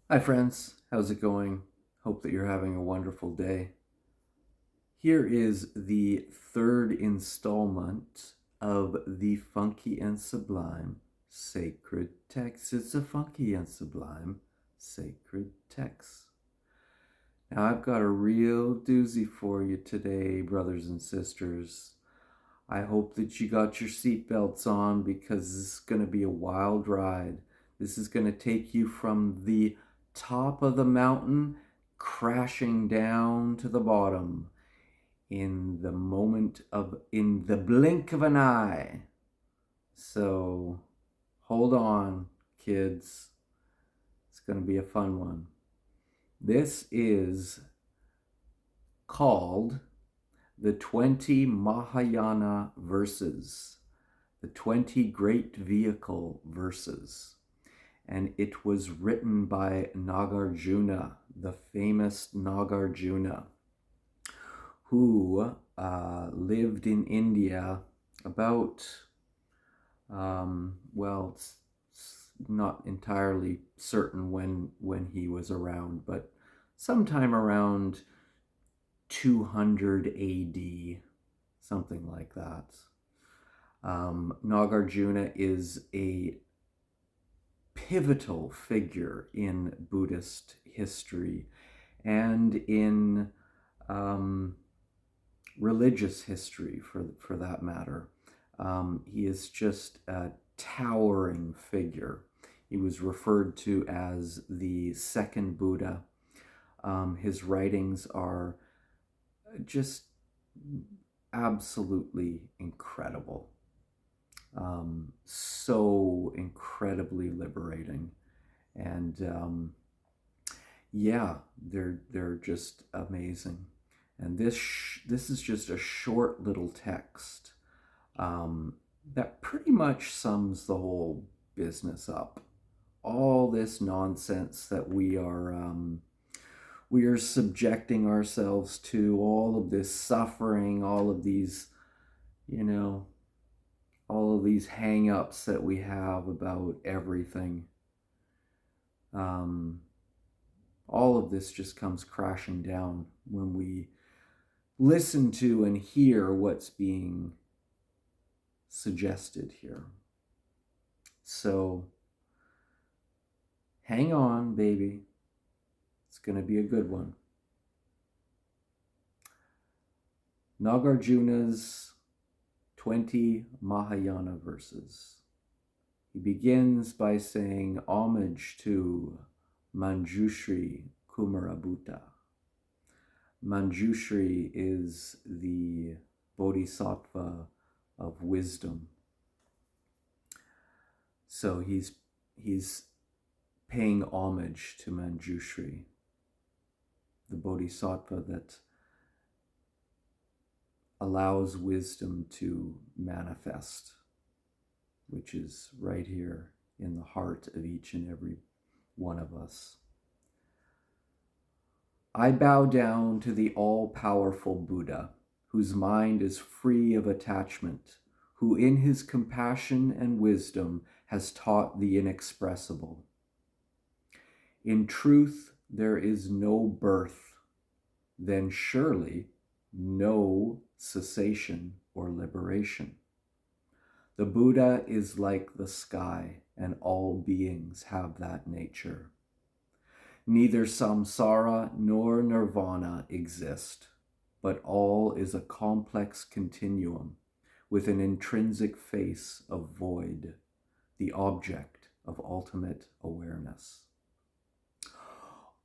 Hi, friends. How's it going? Hope that you're having a wonderful day. Here is the third installment of the Funky and Sublime Sacred Text. It's a funky and sublime sacred text. Now, I've got a real doozy for you today, brothers and sisters. I hope that you got your seatbelts on because this is going to be a wild ride. This is going to take you from the top of the mountain crashing down to the bottom in the blink of an eye. So hold on, kids. It's going to be a fun one. This is called the 20 Mahayana Verses, the 20 Great Vehicle Verses. And it was written by Nagarjuna, the famous Nagarjuna, who lived in India about, it's not entirely certain when he was around, but sometime around 200 AD, something like that. Nagarjuna is a pivotal figure in Buddhist history and in religious history, for that matter. He is just a towering figure. He was referred to as the second Buddha. His writings are just absolutely incredible. So incredibly liberating. And yeah, they're just amazing. And this is just a short little text that pretty much sums the whole business up. All this nonsense that we are subjecting ourselves to, all of this suffering, all of these, you know, all of these hang-ups that we have about everything. All of this just comes crashing down when we listen to and hear what's being suggested here. So hang on, baby. It's going to be a good one. Nagarjuna's 20 Mahayana Verses. He begins by saying homage to Manjushri Kumarabhuta. Manjushri is the bodhisattva of wisdom. So he's paying homage to Manjushri, the bodhisattva that allows wisdom to manifest, which is right here in the heart of each and every one of us. I bow down to the all-powerful Buddha, whose mind is free of attachment, who in his compassion and wisdom has taught the inexpressible. In truth, there is no birth, then surely no cessation or liberation. The Buddha is like the sky, and all beings have that nature. Neither samsara nor nirvana exist, but all is a complex continuum with an intrinsic face of void, the object of ultimate awareness.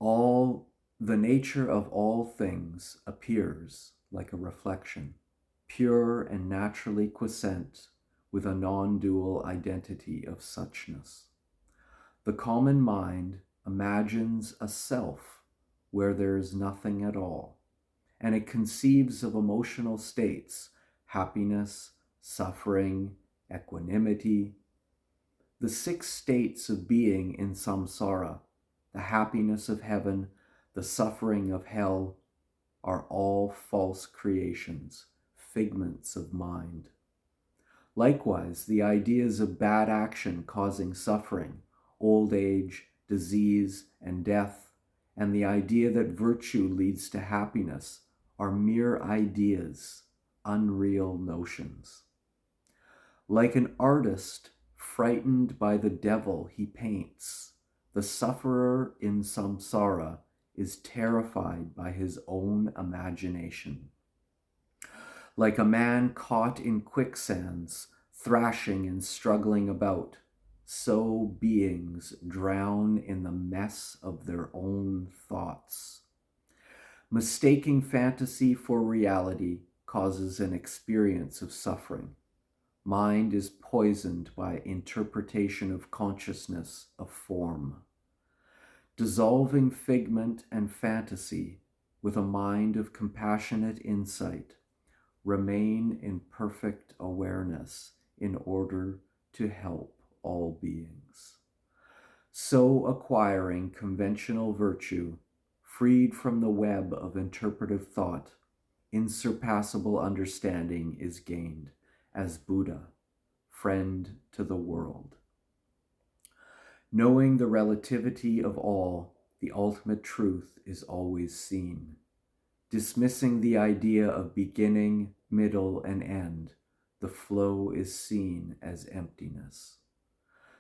The nature of all things appears like a reflection, pure and naturally quiescent, with a non-dual identity of suchness. The common mind imagines a self where there is nothing at all, and it conceives of emotional states, happiness, suffering, equanimity. The 6 states of being in samsara, the happiness of heaven, the suffering of hell, are all false creations, figments of mind. Likewise, the ideas of bad action causing suffering, old age, disease, and death, and the idea that virtue leads to happiness are mere ideas, unreal notions. Like an artist frightened by the devil he paints, the sufferer in samsara is terrified by his own imagination. Like a man caught in quicksands, thrashing and struggling about, so beings drown in the mess of their own thoughts. Mistaking fantasy for reality causes an experience of suffering. Mind is poisoned by interpretation of consciousness of form. Dissolving figment and fantasy with a mind of compassionate insight, remain in perfect awareness in order to help all beings. So acquiring conventional virtue, freed from the web of interpretive thought, insurpassable understanding is gained as Buddha, friend to the world. Knowing the relativity of all, the ultimate truth is always seen. Dismissing the idea of beginning, middle, and end, the flow is seen as emptiness.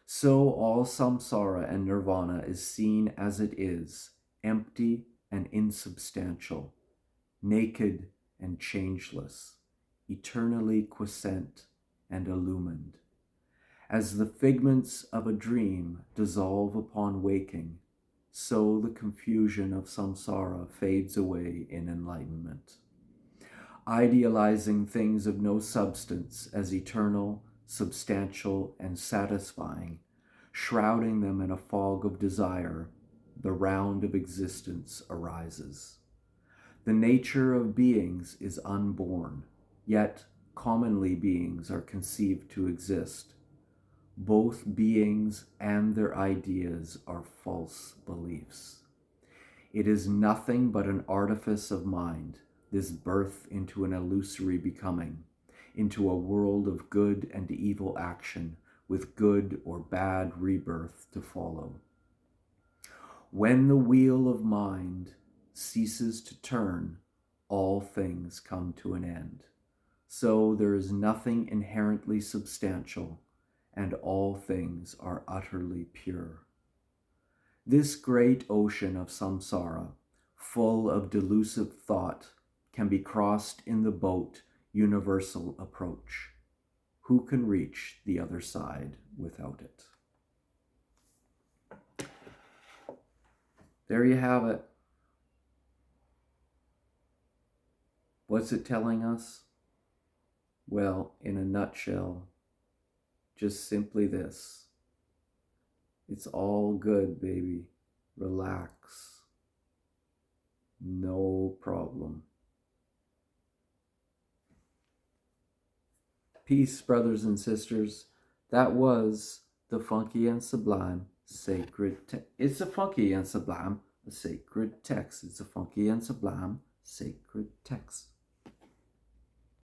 So all samsara and nirvana is seen as it is, empty and insubstantial, naked and changeless, eternally quiescent and illumined. As the figments of a dream dissolve upon waking, so the confusion of samsara fades away in enlightenment. Idealizing things of no substance as eternal, substantial, and satisfying, shrouding them in a fog of desire, the round of existence arises. The nature of beings is unborn, yet commonly beings are conceived to exist. Both beings and their ideas are false beliefs. It is nothing but an artifice of mind, this birth into an illusory becoming, into a world of good and evil action, with good or bad rebirth to follow. When the wheel of mind ceases to turn, all things come to an end. So there is nothing inherently substantial, and all things are utterly pure. This great ocean of samsara, full of delusive thought, can be crossed in the boat universal approach. Who can reach the other side without it? There you have it. What's it telling us? Well, in a nutshell, just simply this. It's all good, baby. Relax. No problem. Peace, brothers and sisters. That was the Funky and Sublime sacred text. It's a funky and sublime, a sacred text. It's a funky and sublime sacred text.